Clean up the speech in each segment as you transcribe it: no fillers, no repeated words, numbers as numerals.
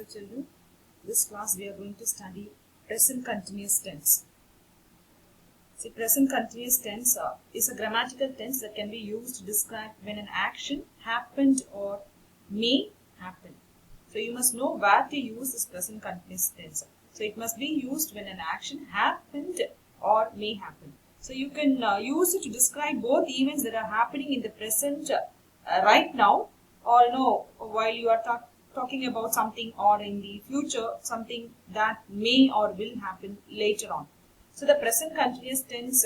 dear children, this class we are going to study present continuous tense. See, present continuous tense is a grammatical tense that can be used to describe when an action happened or may happen. So you must know where to use this present continuous tense. So it must be used when an action happened or may happen. So you can use it to describe both events that are happening in the present right now, or while you are talking about something, or in the future something that may or will happen later on. So the present continuous tense,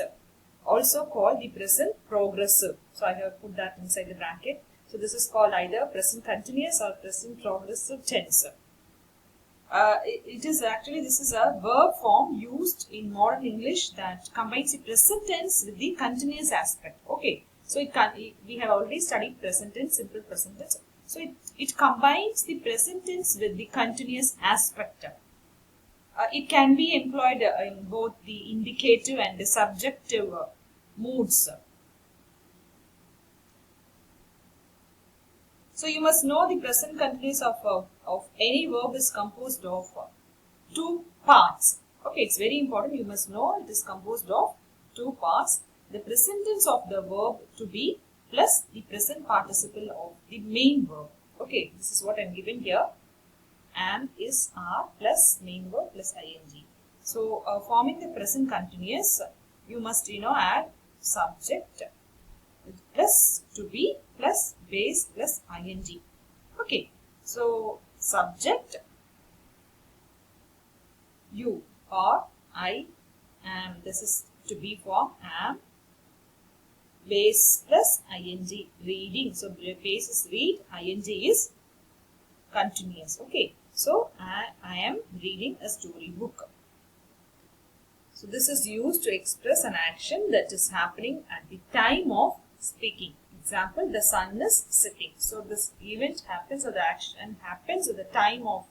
also called the present progressive. So I have put that inside the bracket. So this is called either present continuous or present progressive tense. This is a verb form used in modern English that combines the present tense with the continuous aspect. Okay, so we have already studied present tense, simple present tense. So it combines the present tense with the continuous aspect. It can be employed in both the indicative and the subjective moods. So you must know the present continuous of any verb is composed of two parts. Okay, it's very important. You must know it is composed of two parts. The present tense of the verb to be plus the present participle of the main verb. Okay, this is what I am given here. Am, is, are plus main verb plus ing. So forming the present continuous, you must add subject plus to be plus base plus ing. Okay, so subject you or I am, this is to be form am, base plus ing, reading. So base is read, ing is continuous. Okay, so I am reading a storybook. So this is used to express an action that is happening at the time of speaking. Example, the sun is setting. So this event happens, or the action happens at the time of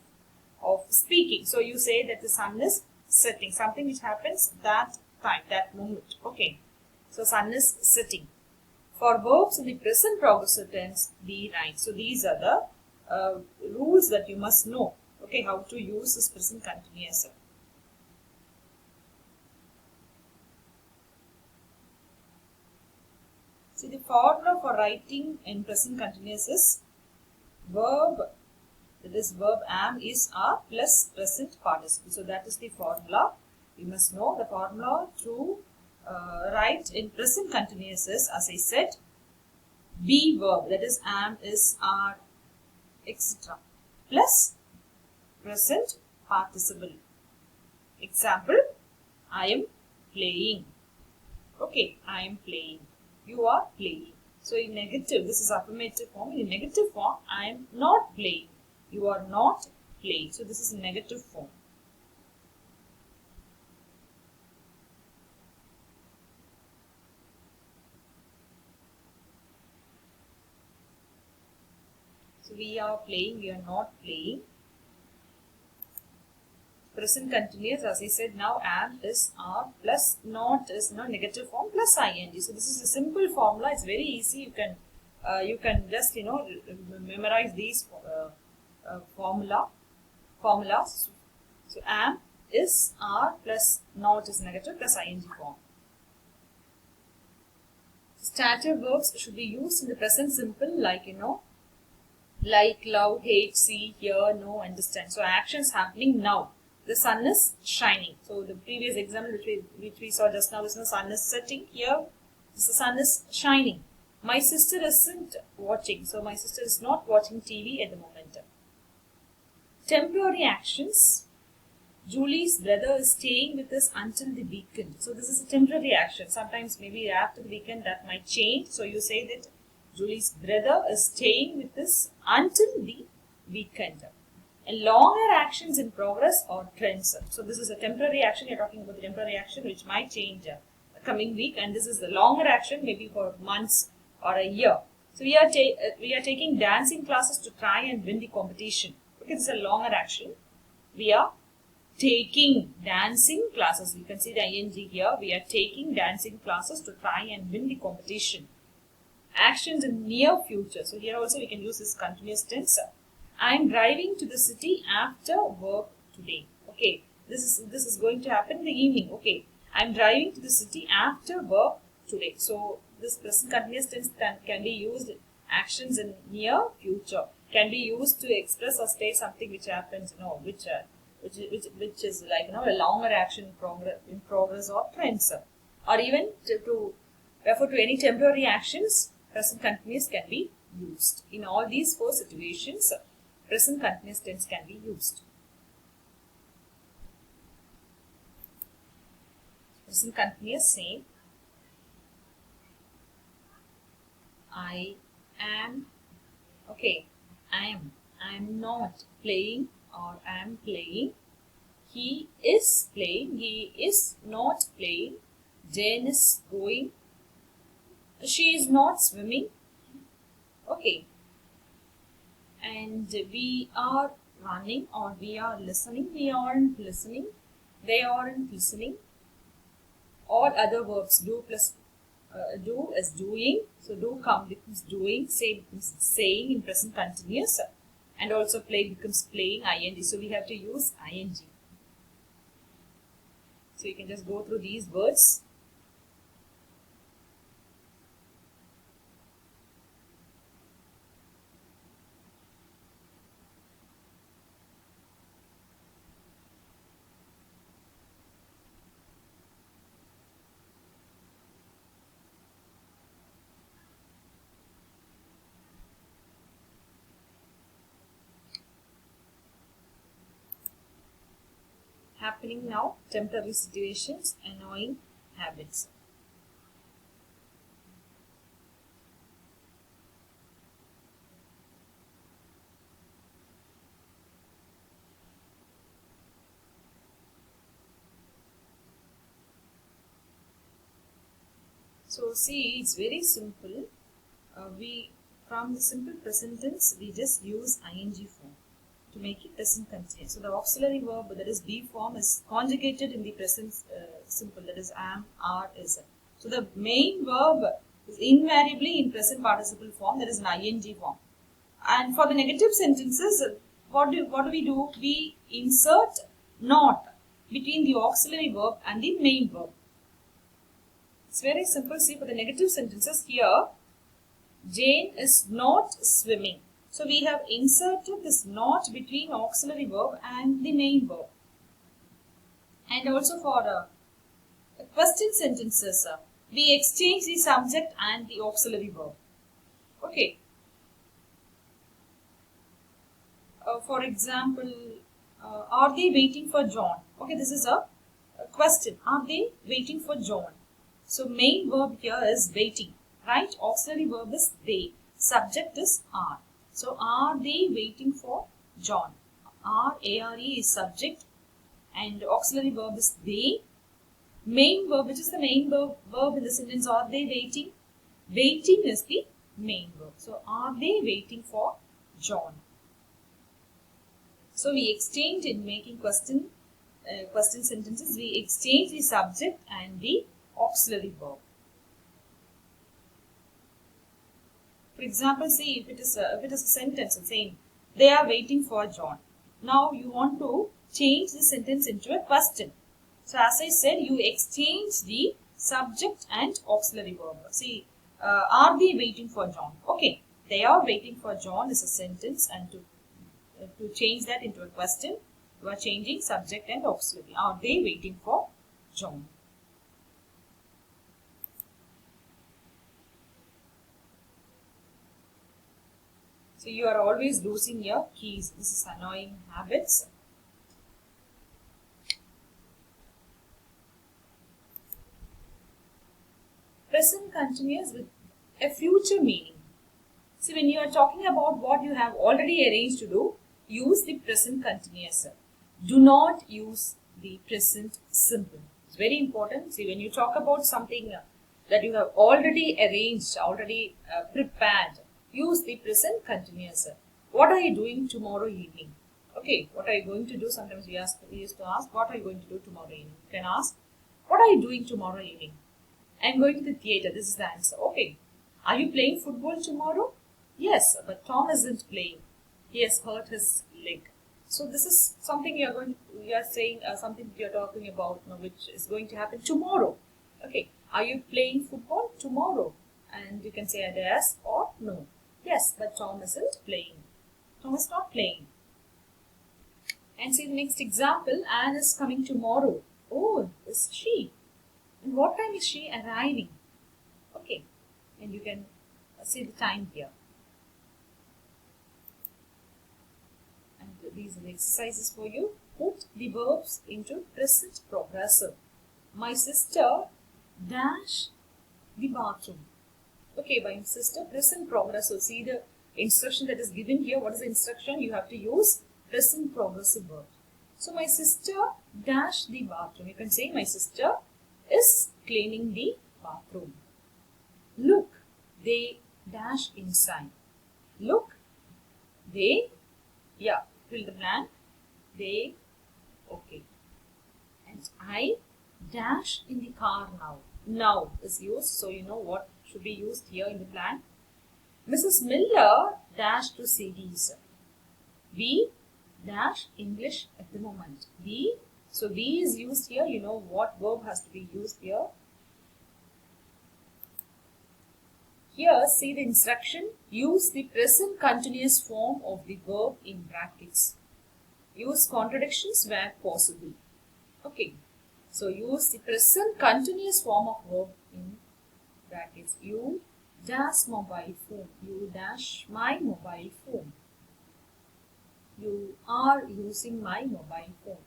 speaking. So you say that the sun is setting, something which happens that time, that moment. Okay, so sun is setting. For verbs in the present progressive tense, be right. So these are the rules that you must know. Okay, how to use this present continuous. See, the formula for writing in present continuous is verb, that is verb am, is, are plus present participle. So that is the formula. You must know the formula to write in present continuous is, as I said, be verb, that is am, is, are, etc. plus present participle. Example, I am playing. Okay, I am playing. You are playing. So in negative, this is affirmative form. In negative form, I am not playing. You are not playing. So this is in negative form. So we are playing, we are not playing. Present continuous, as I said, now am, is, are plus not is negative form plus ing. So this is a simple formula. It's very easy. You can just memorize these formulas. So am, is, are plus not is negative plus ing form. Starter verbs should be used in the present simple, like like, love, hate, see, hear, know, understand. So actions happening now. The sun is shining. So the previous example which we saw just now is the sun is setting. Here the sun is shining. My sister isn't watching. So my sister is not watching TV at the moment. Temporary actions. Julie's brother is staying with us until the weekend. So this is a temporary action. Sometimes maybe after the weekend that might change. So you say that Julie's brother is staying with us until the weekend. And longer actions in progress or trends. So this is a temporary action. You're talking about the temporary action which might change the coming week, and this is the longer action, maybe for months or a year. So we are taking dancing classes to try and win the competition. Okay, this is a longer action. We are taking dancing classes. You can see the ing here. We are taking dancing classes to try and win the competition. Actions in near future. So here also we can use this continuous tense. I'm driving to the city after work today. Okay, this is going to happen in the evening. Okay, I'm driving to the city after work today. So this present continuous tense can be used actions in near future, can be used to express or state something which happens, which is like a longer action in progress or trends, or even to refer to any temporary actions. Present continuous can be used in all these four situations. Present continuous tense can be used. Present continuous, same. I am. Okay, I'm not playing, or I'm playing. He is playing. He is not playing. Jane is going. She is not swimming. Okay. And we are running, or we are listening. We aren't listening. They aren't listening. All other verbs, do plus do is doing. So do becomes doing. Say becomes saying in present continuous. And also play becomes playing, ing. So we have to use ing. So you can just go through these words. Happening now, temporary situations, annoying habits. So see, it's very simple. We from the simple present tense, we just use ing form to make it present continuous. So the auxiliary verb, that is be form, is conjugated in the present simple, that is am, are, is. So the main verb is invariably in present participle form, that is an ing form. And for the negative sentences, what do we do? We insert not between the auxiliary verb and the main verb. It's very simple. See, for the negative sentences here, Jane is not swimming. So we have inserted this not between auxiliary verb and the main verb. And also for question sentences, we exchange the subject and the auxiliary verb. Okay. For example, are they waiting for John? Okay, this is a question. Are they waiting for John? So main verb here is waiting, right? Auxiliary verb is they. Subject is are. So are they waiting for John? R-A-R-E is subject and auxiliary verb is they. Main verb, which is the main verb in the sentence, are they waiting? Waiting is the main verb. So are they waiting for John? So we exchange in making question sentences, we exchange the subject and the auxiliary verb. For example, see if it is a sentence saying they are waiting for John. Now you want to change the sentence into a question. So as I said, you exchange the subject and auxiliary verb. See, are they waiting for John? Okay, they are waiting for John is a sentence, and to change that into a question, you are changing subject and auxiliary. Are they waiting for John? So you are always losing your keys. This is annoying habits. Present continuous with a future meaning. See, when you are talking about what you have already arranged to do, use the present continuous. Do not use the present simple. It's very important. See, when you talk about something that you have already arranged, already prepared, use the present continuous. What are you doing tomorrow evening? Okay, what are you going to do? Sometimes we used to ask, what are you going to do tomorrow evening? You can ask, what are you doing tomorrow evening? I'm going to the theatre. This is the answer. Okay. Are you playing football tomorrow? Yes, but Tom isn't playing. he has hurt his leg. So this is something you are saying, something you're talking about, which is going to happen tomorrow. Okay, are you playing football tomorrow? And you can say either yes or no. Yes, but Tom isn't playing. Tom is not playing. And see the next example, Anne is coming tomorrow. Oh, is she? And what time is she arriving? Okay, and you can see the time here. And these are the exercises for you. Put the verbs into present progressive. My sister dash the bathroom. Okay, my sister, present progressive. See the instruction that is given here. What is the instruction? You have to use present progressive verb. So my sister dash the bathroom. You can say my sister is cleaning the bathroom. Look, they dash inside. Look, they, yeah, fill the blank. They, okay. And I dash in the car now. Now is used, so you know what should be used here in the blank. Mrs. Miller dash to CDs. We dash English at the moment. We, so we is used here. You know what verb has to be used here. Here, see the instruction. Use the present continuous form of the verb in brackets. Use contradictions where possible. Okay. So, use the present continuous form of verb in brackets. You dash mobile phone. You dash my mobile phone. You are using my mobile phone.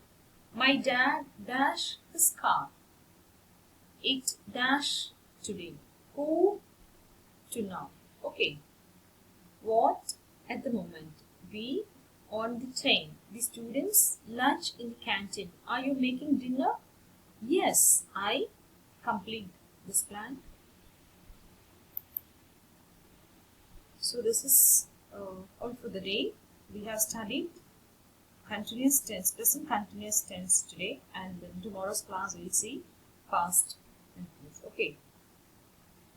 My dad dash his car. It dash today. Who to now. Okay. What at the moment? We on the train. The students lunch in the canteen. Are you making dinner? Yes, I complete this plan. So this is all for the day. We have studied continuous tense, present continuous tense today, and in tomorrow's class we'll see past continuous. Okay.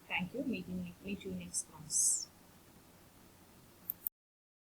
Thank you. Meet you next class.